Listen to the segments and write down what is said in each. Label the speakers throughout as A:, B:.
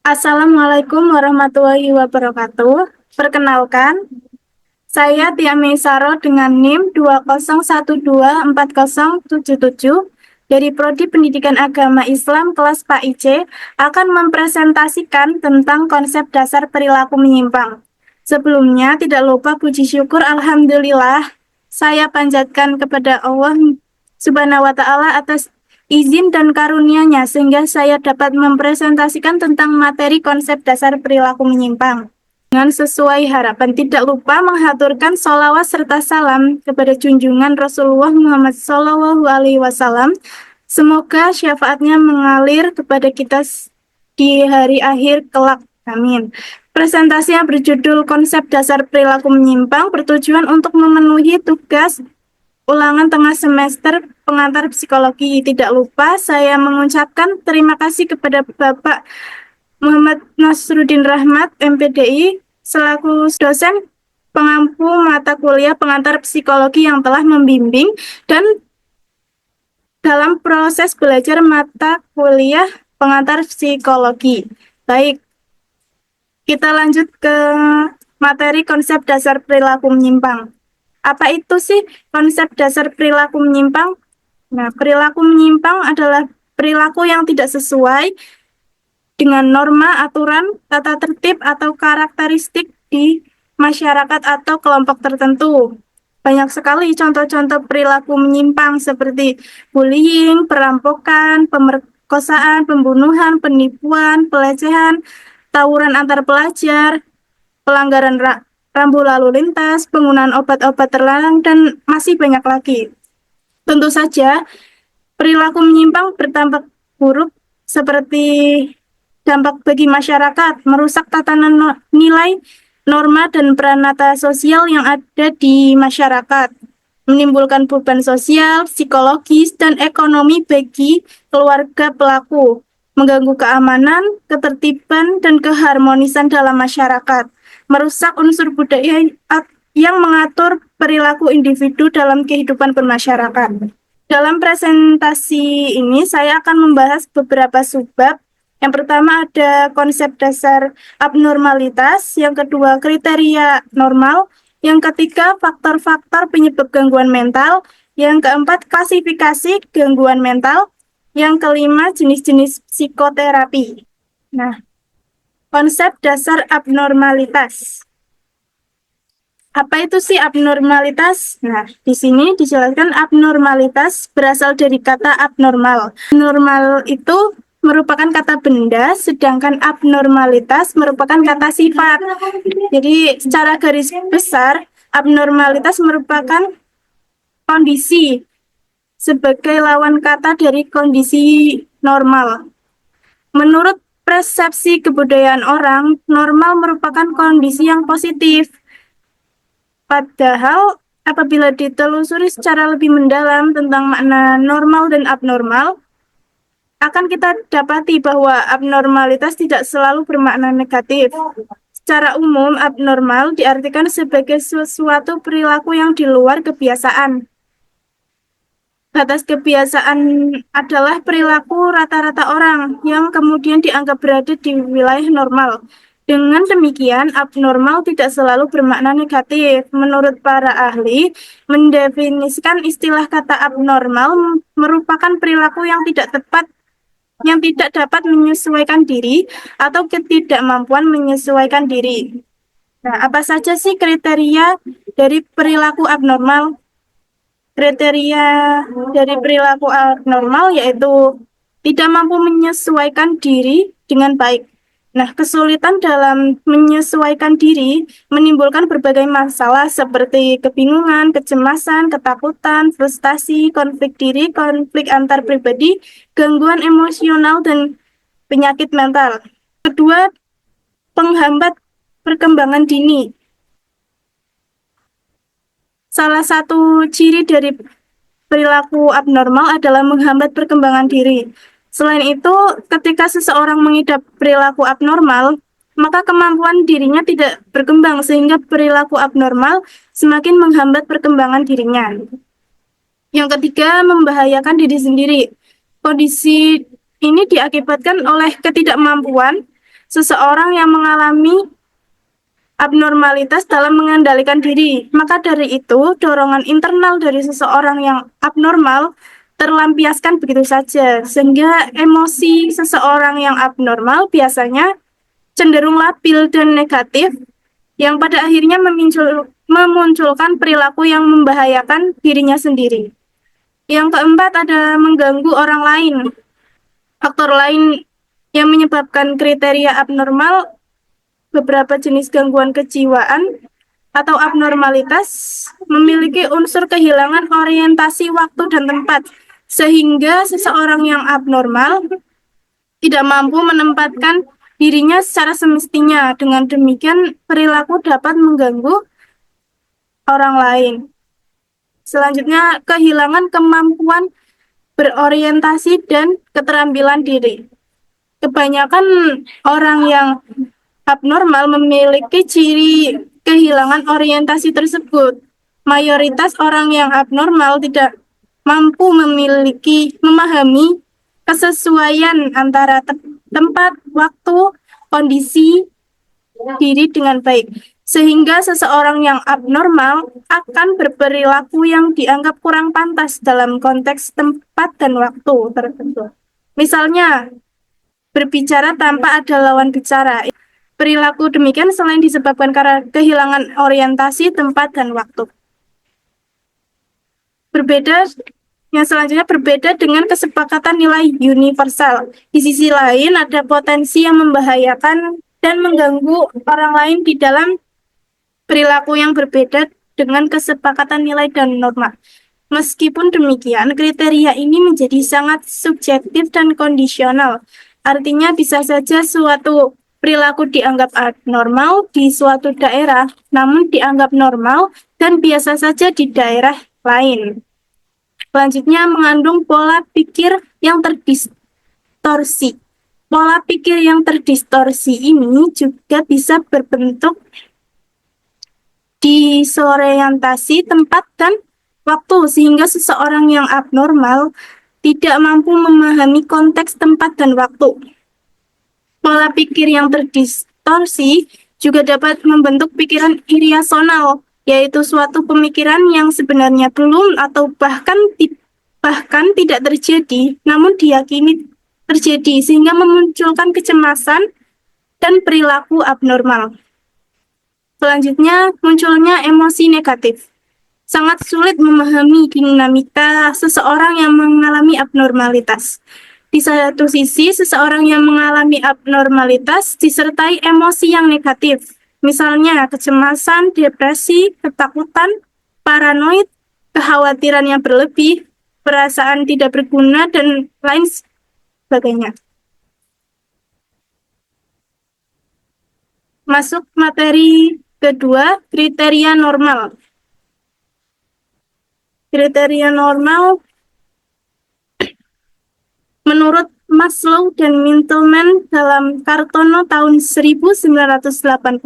A: Assalamualaikum warahmatullahi wabarakatuh. Perkenalkan, saya Tia Meisaro dengan NIM 201240777 dari Prodi Pendidikan Agama Islam kelas PAIC akan mempresentasikan tentang konsep dasar perilaku menyimpang. Sebelumnya, tidak lupa puji syukur Alhamdulillah saya panjatkan kepada Allah Subhanahu wa Ta'ala atas izin dan karunia-Nya sehingga saya dapat mempresentasikan tentang materi konsep dasar perilaku menyimpang. Dengan sesuai harapan, tidak lupa menghaturkan sholawat serta salam kepada junjungan Rasulullah Muhammad Sallallahu Alaihi Wasallam. Semoga syafaatnya mengalir kepada kita di hari akhir kelak. Amin. Presentasinya berjudul Konsep Dasar Perilaku Menyimpang, bertujuan untuk memenuhi tugas ulangan tengah semester pengantar psikologi. Tidak lupa saya mengucapkan terima kasih kepada Bapak Muhammad Nasruddin Rahmat, MPDI, selaku dosen pengampu mata kuliah pengantar psikologi yang telah membimbing dan dalam proses belajar mata kuliah pengantar psikologi. Baik, kita lanjut ke materi konsep dasar perilaku menyimpang. Apa itu sih konsep dasar perilaku menyimpang? Nah, perilaku menyimpang adalah perilaku yang tidak sesuai dengan norma, aturan, tata tertib, atau karakteristik di masyarakat atau kelompok tertentu. Banyak sekali contoh-contoh perilaku menyimpang seperti bullying, perampokan, pemerkosaan, pembunuhan, penipuan, pelecehan, tawuran antar pelajar, pelanggaran rambu lalu lintas, penggunaan obat-obat terlarang, dan masih banyak lagi. Tentu saja, perilaku menyimpang berdampak buruk seperti dampak bagi masyarakat, merusak tatanan nilai, norma, dan peranata sosial yang ada di masyarakat, menimbulkan beban sosial, psikologis, dan ekonomi bagi keluarga pelaku, mengganggu keamanan, ketertiban, dan keharmonisan dalam masyarakat, merusak unsur budaya yang mengatur perilaku individu dalam kehidupan bermasyarakat. Dalam presentasi ini, saya akan membahas beberapa subbab. Yang pertama ada konsep dasar abnormalitas, yang kedua kriteria normal, yang ketiga faktor-faktor penyebab gangguan mental, yang keempat klasifikasi gangguan mental, yang kelima jenis-jenis psikoterapi. Nah, konsep dasar abnormalitas. Apa itu sih abnormalitas? Nah, di sini dijelaskan abnormalitas berasal dari kata abnormal. Normal itu merupakan kata benda, sedangkan abnormalitas merupakan kata sifat. Jadi, secara garis besar, abnormalitas merupakan kondisi sebagai lawan kata dari kondisi normal. Menurut persepsi kebudayaan orang, normal merupakan kondisi yang positif. Padahal apabila ditelusuri secara lebih mendalam tentang makna normal dan abnormal, akan kita dapati bahwa abnormalitas tidak selalu bermakna negatif. Secara umum, abnormal diartikan sebagai sesuatu perilaku yang di luar kebiasaan. Batas kebiasaan adalah perilaku rata-rata orang yang kemudian dianggap berada di wilayah normal. Dengan demikian, abnormal tidak selalu bermakna negatif. Menurut para ahli, mendefinisikan istilah kata abnormal merupakan perilaku yang tidak tepat, yang tidak dapat menyesuaikan diri atau ketidakmampuan menyesuaikan diri. Nah, apa saja sih kriteria dari perilaku abnormal? Kriteria dari perilaku abnormal yaitu tidak mampu menyesuaikan diri dengan baik. Nah, kesulitan dalam menyesuaikan diri menimbulkan berbagai masalah seperti kebingungan, kecemasan, ketakutan, frustasi, konflik diri, konflik antar pribadi, gangguan emosional, dan penyakit mental. Kedua, penghambat perkembangan dini. Salah satu ciri dari perilaku abnormal adalah menghambat perkembangan diri. Selain itu, ketika seseorang mengidap perilaku abnormal, maka kemampuan dirinya tidak berkembang sehingga perilaku abnormal semakin menghambat perkembangan dirinya. Yang ketiga, membahayakan diri sendiri. Kondisi ini diakibatkan oleh ketidakmampuan seseorang yang mengalami abnormalitas dalam mengendalikan diri. Maka dari itu, dorongan internal dari seseorang yang abnormal terlampiaskan begitu saja, sehingga emosi seseorang yang abnormal biasanya cenderung labil dan negatif, yang pada akhirnya memunculkan perilaku yang membahayakan dirinya sendiri. Yang keempat ada mengganggu orang lain. Faktor lain yang menyebabkan kriteria abnormal, beberapa jenis gangguan kejiwaan atau abnormalitas memiliki unsur kehilangan orientasi waktu dan tempat, sehingga seseorang yang abnormal tidak mampu menempatkan dirinya secara semestinya. Dengan demikian, perilaku dapat mengganggu orang lain. Selanjutnya, kehilangan kemampuan berorientasi dan keterampilan diri. Kebanyakan orang yang abnormal memiliki ciri kehilangan orientasi tersebut. Mayoritas orang yang abnormal tidak mampu memahami kesesuaian antara tempat, waktu, kondisi diri dengan baik. Sehingga seseorang yang abnormal akan berperilaku yang dianggap kurang pantas dalam konteks tempat dan waktu tertentu. Misalnya, berbicara tanpa ada lawan bicara. Perilaku demikian selain disebabkan karena kehilangan orientasi tempat dan waktu. Yang selanjutnya berbeda dengan kesepakatan nilai universal. Di sisi lain ada potensi yang membahayakan dan mengganggu orang lain di dalam perilaku yang berbeda dengan kesepakatan nilai dan norma. Meskipun demikian, kriteria ini menjadi sangat subjektif dan kondisional. Artinya bisa saja suatu perilaku dianggap abnormal di suatu daerah, namun dianggap normal dan biasa saja di daerah lain. Selanjutnya mengandung pola pikir yang terdistorsi. Pola pikir yang terdistorsi ini juga bisa berbentuk disorientasi tempat dan waktu, sehingga seseorang yang abnormal tidak mampu memahami konteks tempat dan waktu. Pola pikir yang terdistorsi juga dapat membentuk pikiran irasional, yaitu suatu pemikiran yang sebenarnya belum atau bahkan tidak terjadi, namun diyakini terjadi, sehingga memunculkan kecemasan dan perilaku abnormal. Selanjutnya, munculnya emosi negatif. Sangat sulit memahami dinamika seseorang yang mengalami abnormalitas. Di satu sisi, seseorang yang mengalami abnormalitas disertai emosi yang negatif. Misalnya, kecemasan, depresi, ketakutan, paranoid, kekhawatiran yang berlebih, perasaan tidak berguna, dan lain sebagainya. Masuk materi kedua, kriteria normal. Kriteria normal menurut Maslow dan Mintelman dalam Kartono tahun 1985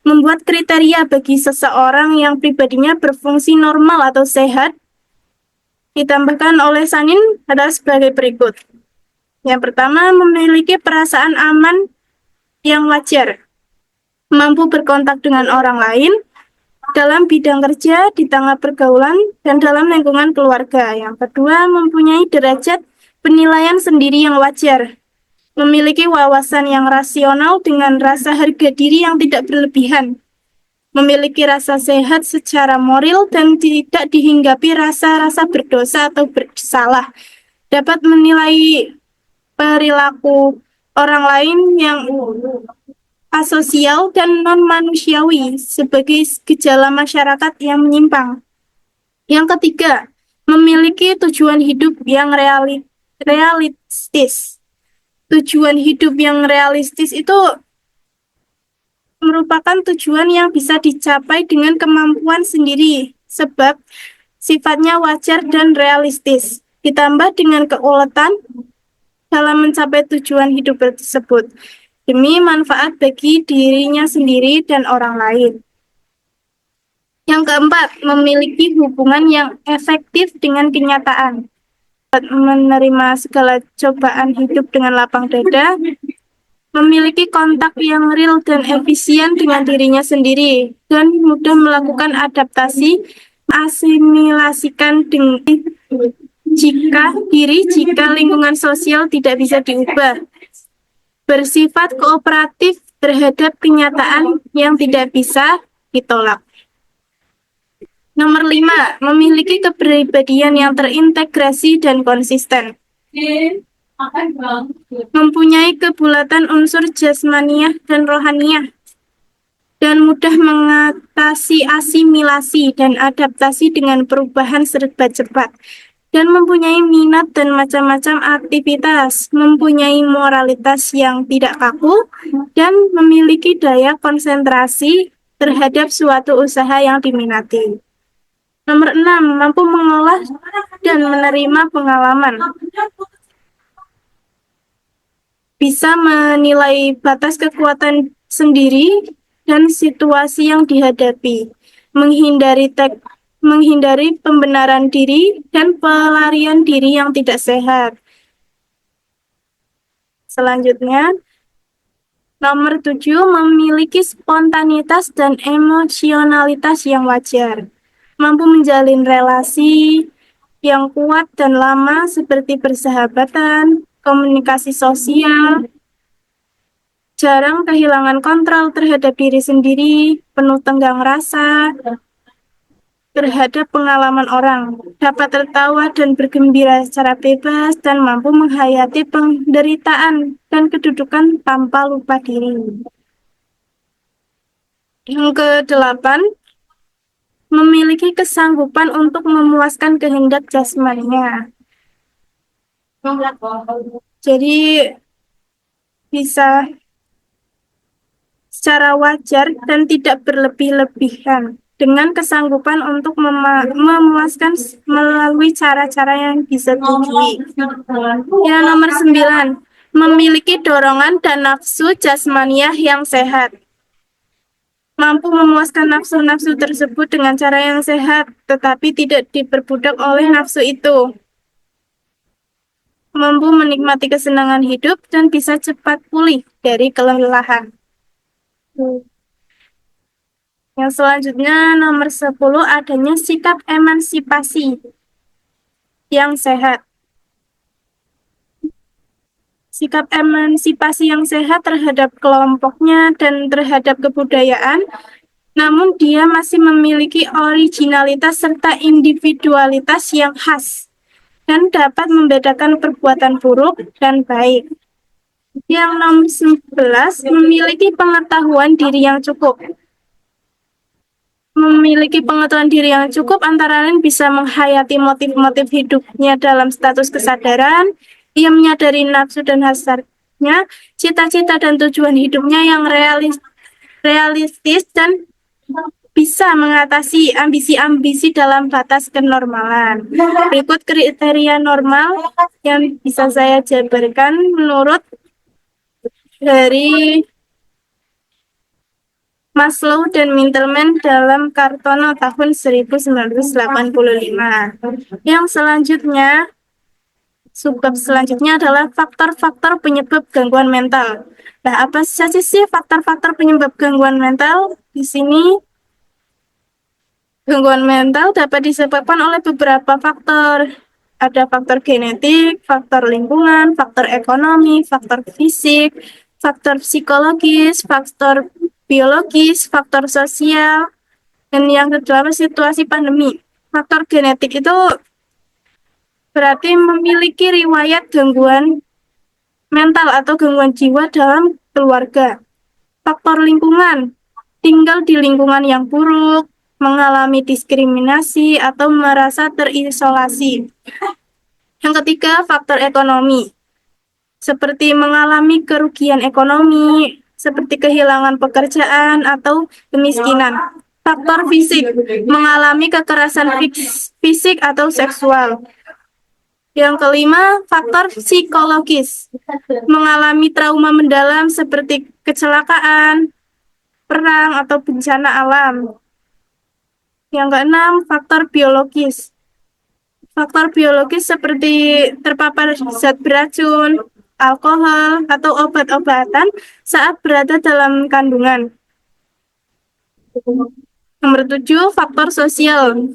A: membuat kriteria bagi seseorang yang pribadinya berfungsi normal atau sehat, ditambahkan oleh Sanin adalah sebagai berikut. Yang pertama, memiliki perasaan aman yang wajar, mampu berkontak dengan orang lain, dalam bidang kerja, di tengah pergaulan, dan dalam lingkungan keluarga. Yang kedua, mempunyai derajat penilaian sendiri yang wajar, memiliki wawasan yang rasional dengan rasa harga diri yang tidak berlebihan, memiliki rasa sehat secara moral dan tidak dihinggapi rasa-rasa berdosa atau bersalah, dapat menilai perilaku orang lain yang asosial dan non-manusiawi sebagai gejala masyarakat yang menyimpang. Yang ketiga, memiliki tujuan hidup yang realistis. Tujuan hidup yang realistis itu merupakan tujuan yang bisa dicapai dengan kemampuan sendiri, sebab sifatnya wajar dan realistis, ditambah dengan keuletan dalam mencapai tujuan hidup tersebut, demi manfaat bagi dirinya sendiri dan orang lain. Yang keempat, memiliki hubungan yang efektif dengan kenyataan. Menerima segala cobaan hidup dengan lapang dada, memiliki kontak yang real dan efisien dengan dirinya sendiri, dan mudah melakukan adaptasi, asimilasikan dengan jika lingkungan sosial tidak bisa diubah, bersifat kooperatif terhadap kenyataan yang tidak bisa ditolak. Nomor 5, memiliki kepribadian yang terintegrasi dan konsisten. Mempunyai kebulatan unsur jasmaniah dan rohaniah, dan mudah mengatasi asimilasi dan adaptasi dengan perubahan serba cepat, dan mempunyai minat dan macam-macam aktivitas, mempunyai moralitas yang tidak kaku, dan memiliki daya konsentrasi terhadap suatu usaha yang diminati. Nomor 6, mampu mengolah dan menerima pengalaman. Bisa menilai batas kekuatan sendiri dan situasi yang dihadapi, menghindari pembenaran diri dan pelarian diri yang tidak sehat. Selanjutnya, nomor 7, memiliki spontanitas dan emosionalitas yang wajar. Mampu menjalin relasi yang kuat dan lama seperti persahabatan, komunikasi sosial, jarang kehilangan kontrol terhadap diri sendiri, penuh tenggang rasa terhadap pengalaman orang, dapat tertawa dan bergembira secara bebas, dan mampu menghayati penderitaan dan kedudukan tanpa lupa diri. Yang ke-8, memiliki kesanggupan untuk memuaskan kehendak jasmaninya. Jadi bisa secara wajar dan tidak berlebih-lebihan, dengan kesanggupan untuk memuaskan melalui cara-cara yang disetujui. Yang nomor 9, memiliki dorongan dan nafsu jasmaniah yang sehat. Mampu memuaskan nafsu-nafsu tersebut dengan cara yang sehat, tetapi tidak diperbudak oleh nafsu itu. Mampu menikmati kesenangan hidup dan bisa cepat pulih dari kelelahan. Yang selanjutnya, nomor 10, adanya sikap emansipasi yang sehat. Sikap emansipasi yang sehat terhadap kelompoknya dan terhadap kebudayaan, namun dia masih memiliki originalitas serta individualitas yang khas dan dapat membedakan perbuatan buruk dan baik. Yang nomor 11, memiliki pengetahuan diri yang cukup. Memiliki pengetahuan diri yang cukup antara lain bisa menghayati motif-motif hidupnya dalam status kesadaran, ia menyadari nafsu dan hasratnya, cita-cita dan tujuan hidupnya yang realistis, dan bisa mengatasi ambisi-ambisi dalam batas kenormalan. Berikut kriteria normal yang bisa saya jabarkan menurut dari Maslow dan Mintelman dalam Kartono tahun 1985. Yang selanjutnya, subbab selanjutnya adalah faktor-faktor penyebab gangguan mental. Nah, apa saja sih faktor-faktor penyebab gangguan mental? Di sini, gangguan mental dapat disebabkan oleh beberapa faktor. Ada faktor genetik, faktor lingkungan, faktor ekonomi, faktor fisik, faktor psikologis, faktor biologis, faktor sosial, dan yang kedua situasi pandemi. Faktor genetik itu berarti memiliki riwayat gangguan mental atau gangguan jiwa dalam keluarga. Faktor lingkungan, tinggal di lingkungan yang buruk, mengalami diskriminasi, atau merasa terisolasi. Yang ketiga, faktor ekonomi, seperti mengalami kerugian ekonomi, seperti kehilangan pekerjaan atau kemiskinan. Faktor fisik, mengalami kekerasan fisik atau seksual. Yang kelima, faktor psikologis, mengalami trauma mendalam seperti kecelakaan, perang, atau bencana alam. Yang keenam, faktor biologis. Faktor biologis seperti terpapar zat beracun, alkohol, atau obat-obatan saat berada dalam kandungan. Nomor 7, faktor sosial,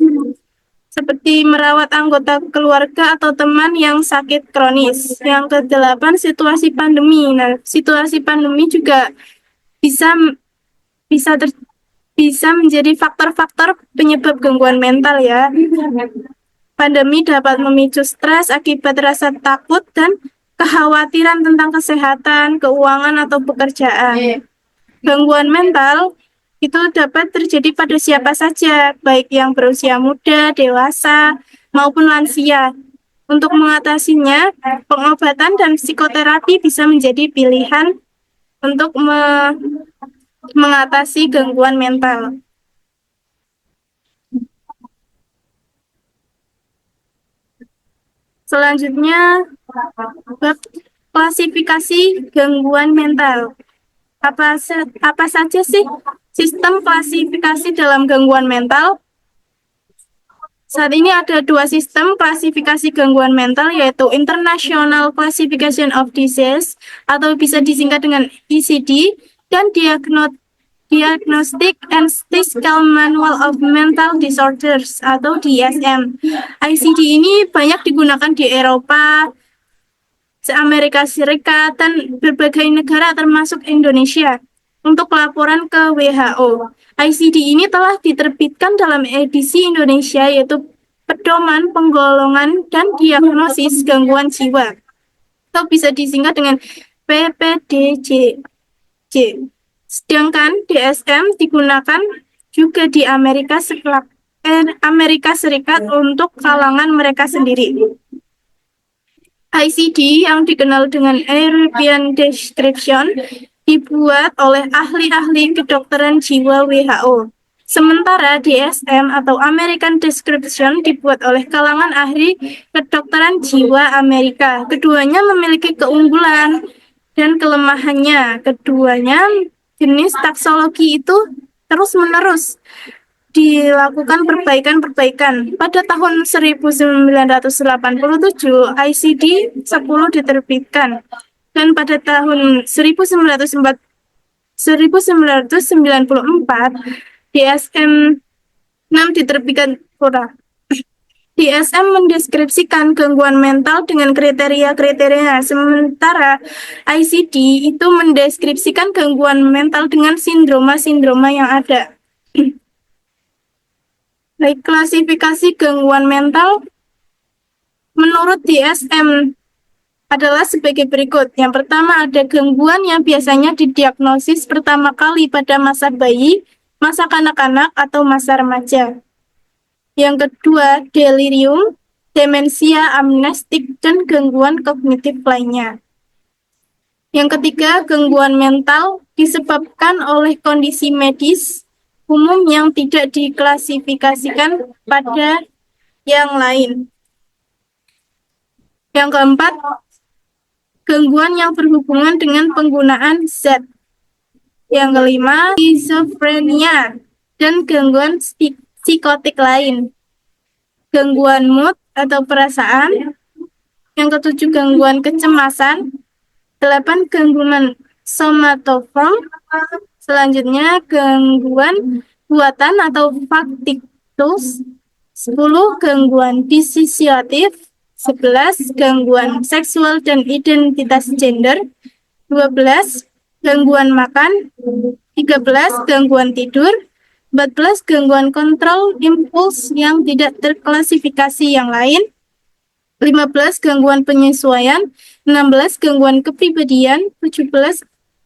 A: seperti merawat anggota keluarga atau teman yang sakit kronis. Yang ke-8, situasi pandemi. Nah, situasi pandemi juga bisa bisa ter, bisa menjadi faktor-faktor penyebab gangguan mental ya. Pandemi dapat memicu stres akibat rasa takut dan kekhawatiran tentang kesehatan, keuangan, atau pekerjaan. Gangguan mental itu dapat terjadi pada siapa saja, baik yang berusia muda, dewasa, maupun lansia. Untuk mengatasinya, pengobatan dan psikoterapi bisa menjadi pilihan untuk mengatasi gangguan mental. Selanjutnya, bab klasifikasi gangguan mental. Apa saja sih sistem klasifikasi dalam gangguan mental? Saat ini ada 2 sistem klasifikasi gangguan mental, yaitu International Classification of Disease atau bisa disingkat dengan ICD, dan Diagnostic and Statistical Manual of Mental Disorders atau DSM. ICD ini banyak digunakan di Eropa, Amerika Serikat, dan berbagai negara termasuk Indonesia untuk laporan ke WHO. ICD ini telah diterbitkan dalam edisi Indonesia, yaitu Pedoman Penggolongan dan Diagnosis Gangguan Jiwa, atau bisa disingkat dengan PPDJJ. Sedangkan DSM digunakan juga di Amerika Serikat untuk kalangan mereka sendiri. ICD yang dikenal dengan European Description dibuat oleh ahli-ahli kedokteran jiwa WHO. Sementara DSM atau American Description dibuat oleh kalangan ahli kedokteran jiwa Amerika. Keduanya memiliki keunggulan dan kelemahannya. Keduanya jenis taksologi itu terus-menerus dilakukan perbaikan-perbaikan. Pada tahun 1987, ICD 10 diterbitkan. Dan pada tahun 1994, DSM 6 diterbitkan pula. DSM mendeskripsikan gangguan mental dengan kriteria-kriteria, sementara ICD itu mendeskripsikan gangguan mental dengan sindroma-sindroma yang ada. Baik, klasifikasi gangguan mental menurut DSM adalah sebagai berikut. Yang pertama, ada gangguan yang biasanya didiagnosis pertama kali pada masa bayi, masa kanak-kanak, atau masa remaja. Yang kedua, delirium, demensia, amnestik, dan gangguan kognitif lainnya. Yang ketiga, gangguan mental disebabkan oleh kondisi medis umum yang tidak diklasifikasikan pada yang lain. Yang keempat, gangguan yang berhubungan dengan penggunaan zat. Yang kelima, schizophrenia dan gangguan psikotik lain. Gangguan mood atau perasaan. Yang ketujuh, gangguan kecemasan. 8, gangguan somatoform. Selanjutnya, gangguan buatan atau factitus. 10, gangguan disosiatif. 11, gangguan seksual dan identitas gender. 12, gangguan makan. 13, gangguan tidur. 14, gangguan kontrol impuls yang tidak terklasifikasi yang lain. 15, gangguan penyesuaian. 16, gangguan kepribadian. 17,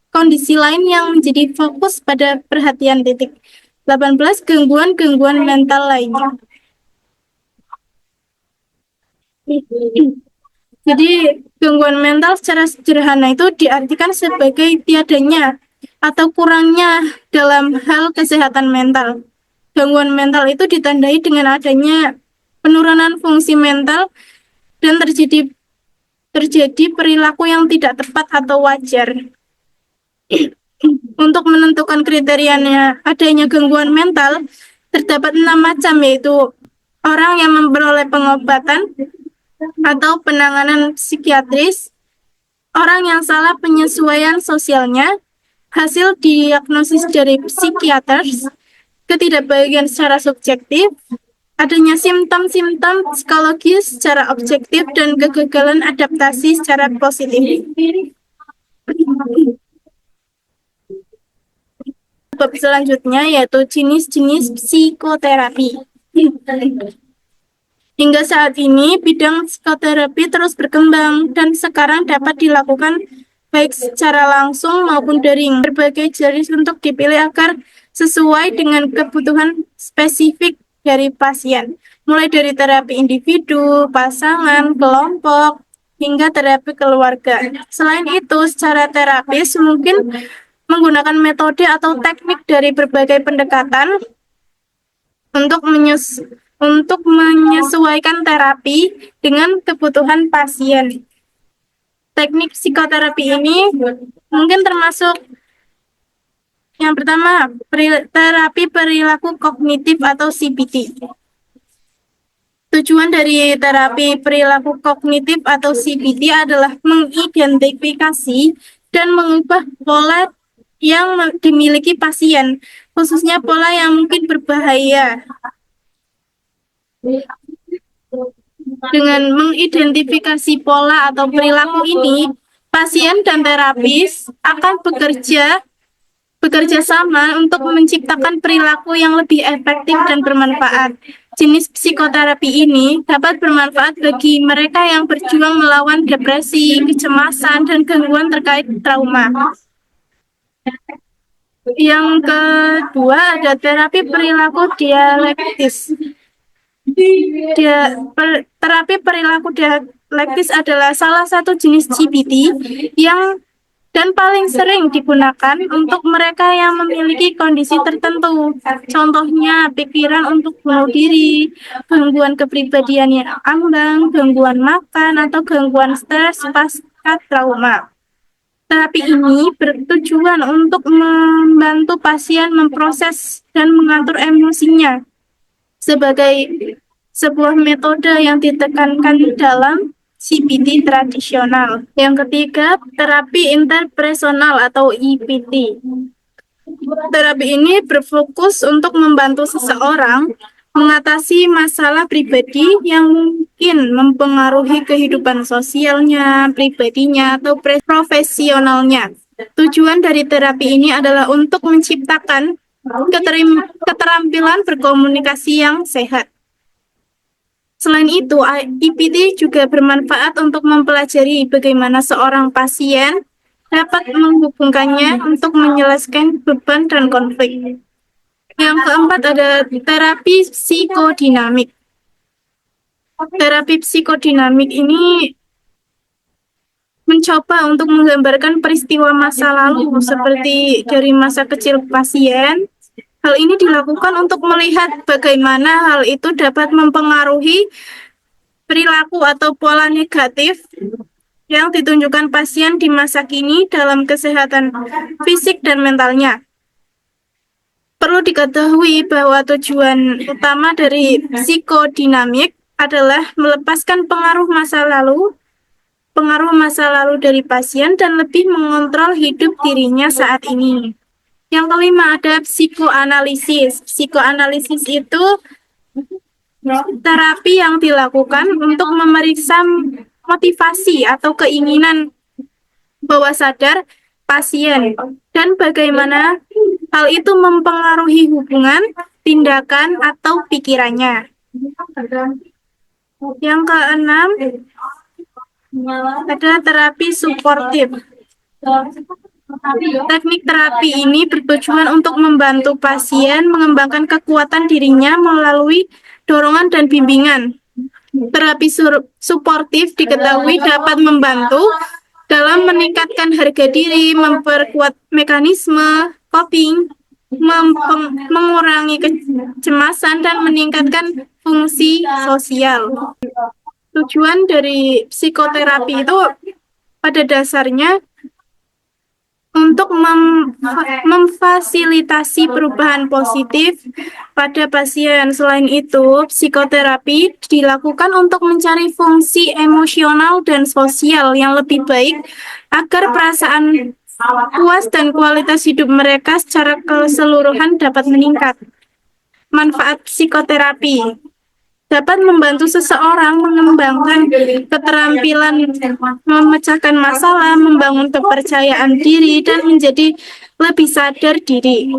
A: kondisi lain yang menjadi fokus pada perhatian titik. 18, gangguan-gangguan mental lainnya. Jadi, gangguan mental secara sederhana itu diartikan sebagai tiadanya atau kurangnya dalam hal kesehatan mental. Gangguan mental itu ditandai dengan adanya penurunan fungsi mental dan terjadi perilaku yang tidak tepat atau wajar. Untuk menentukan kriterianya adanya gangguan mental, terdapat 6 macam, yaitu orang yang memperoleh pengobatan atau penanganan psikiatris, orang yang salah penyesuaian sosialnya, hasil diagnosis dari psikiater, ketidakbahagiaan secara subjektif, adanya simptom-simptom psikologis secara objektif, dan kegagalan adaptasi secara positif. Bab selanjutnya yaitu jenis-jenis psikoterapi. Hingga saat ini, bidang psikoterapi terus berkembang dan sekarang dapat dilakukan baik secara langsung maupun daring. Berbagai jenis untuk dipilih agar sesuai dengan kebutuhan spesifik dari pasien, mulai dari terapi individu, pasangan, kelompok, hingga terapi keluarga. Selain itu, secara terapis mungkin menggunakan metode atau teknik dari berbagai pendekatan untuk menyesuaikan terapi dengan kebutuhan pasien. Teknik psikoterapi ini mungkin termasuk yang pertama, terapi perilaku kognitif atau CBT. Tujuan dari terapi perilaku kognitif atau CBT adalah mengidentifikasi dan mengubah pola yang dimiliki pasien, khususnya pola yang mungkin berbahaya. Dengan mengidentifikasi pola atau perilaku ini, pasien dan terapis akan bekerja sama untuk menciptakan perilaku yang lebih efektif dan bermanfaat. Jenis psikoterapi ini dapat bermanfaat bagi mereka yang berjuang melawan depresi, kecemasan, dan gangguan terkait trauma. Yang kedua ada terapi perilaku dialektis. Terapi perilaku dialektis adalah salah satu jenis CBT yang dan paling sering digunakan untuk mereka yang memiliki kondisi tertentu. Contohnya, pikiran untuk bunuh diri, gangguan kepribadian yang ambang, gangguan makan, atau gangguan stres pasca trauma. Terapi ini bertujuan untuk membantu pasien memproses dan mengatur emosinya sebagai sebuah metode yang ditekankan dalam CBT tradisional. Yang ketiga, terapi interpersonal atau IPT. Terapi ini berfokus untuk membantu seseorang mengatasi masalah pribadi yang mungkin mempengaruhi kehidupan sosialnya, pribadinya, atau profesionalnya. Tujuan dari terapi ini adalah untuk menciptakan keterampilan berkomunikasi yang sehat. Selain itu, IPT juga bermanfaat untuk mempelajari bagaimana seorang pasien dapat menghubungkannya untuk menyelesaikan beban dan konflik. Yang keempat ada terapi psikodinamik. Terapi psikodinamik ini mencoba untuk menggambarkan peristiwa masa lalu seperti dari masa kecil pasien. Hal ini dilakukan untuk melihat bagaimana hal itu dapat mempengaruhi perilaku atau pola negatif yang ditunjukkan pasien di masa kini dalam kesehatan fisik dan mentalnya. Perlu diketahui bahwa tujuan utama dari psikodinamik adalah melepaskan pengaruh masa lalu dari pasien dan lebih mengontrol hidup dirinya saat ini. Yang kelima ada psikoanalisis. Psikoanalisis itu terapi yang dilakukan untuk memeriksa motivasi atau keinginan bawah sadar pasien dan bagaimana hal itu mempengaruhi hubungan, tindakan, atau pikirannya. Yang keenam ada terapi suportif. Teknik terapi ini bertujuan untuk membantu pasien mengembangkan kekuatan dirinya melalui dorongan dan bimbingan. Terapi suportif diketahui dapat membantu dalam meningkatkan harga diri, memperkuat mekanisme coping, mengurangi kecemasan, dan meningkatkan fungsi sosial. Tujuan dari psikoterapi itu pada dasarnya untuk memfasilitasi perubahan positif pada pasien. Selain itu, psikoterapi dilakukan untuk mencari fungsi emosional dan sosial yang lebih baik agar perasaan puas dan kualitas hidup mereka secara keseluruhan dapat meningkat. Manfaat psikoterapi dapat membantu seseorang mengembangkan keterampilan memecahkan masalah, membangun kepercayaan diri, dan menjadi lebih sadar diri.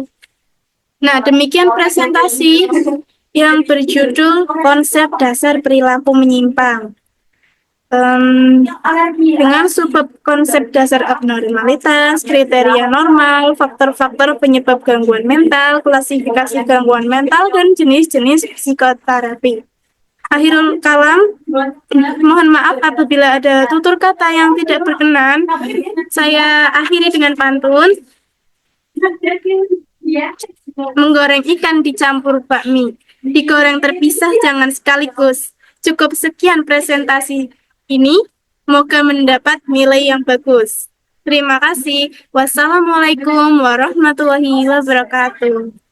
A: Nah, demikian presentasi yang berjudul Konsep Dasar Perilaku Menyimpang. Dengan subbab konsep dasar abnormalitas, kriteria normal, faktor-faktor penyebab gangguan mental, klasifikasi gangguan mental, dan jenis-jenis psikoterapi. Akhirul kalam, mohon maaf apabila ada tutur kata yang tidak berkenan. Saya akhiri dengan pantun. Menggoreng ikan dicampur bakmi, digoreng terpisah jangan sekaligus. Cukup sekian presentasi ini, semoga mendapat nilai yang bagus. Terima kasih. Wassalamualaikum warahmatullahi wabarakatuh.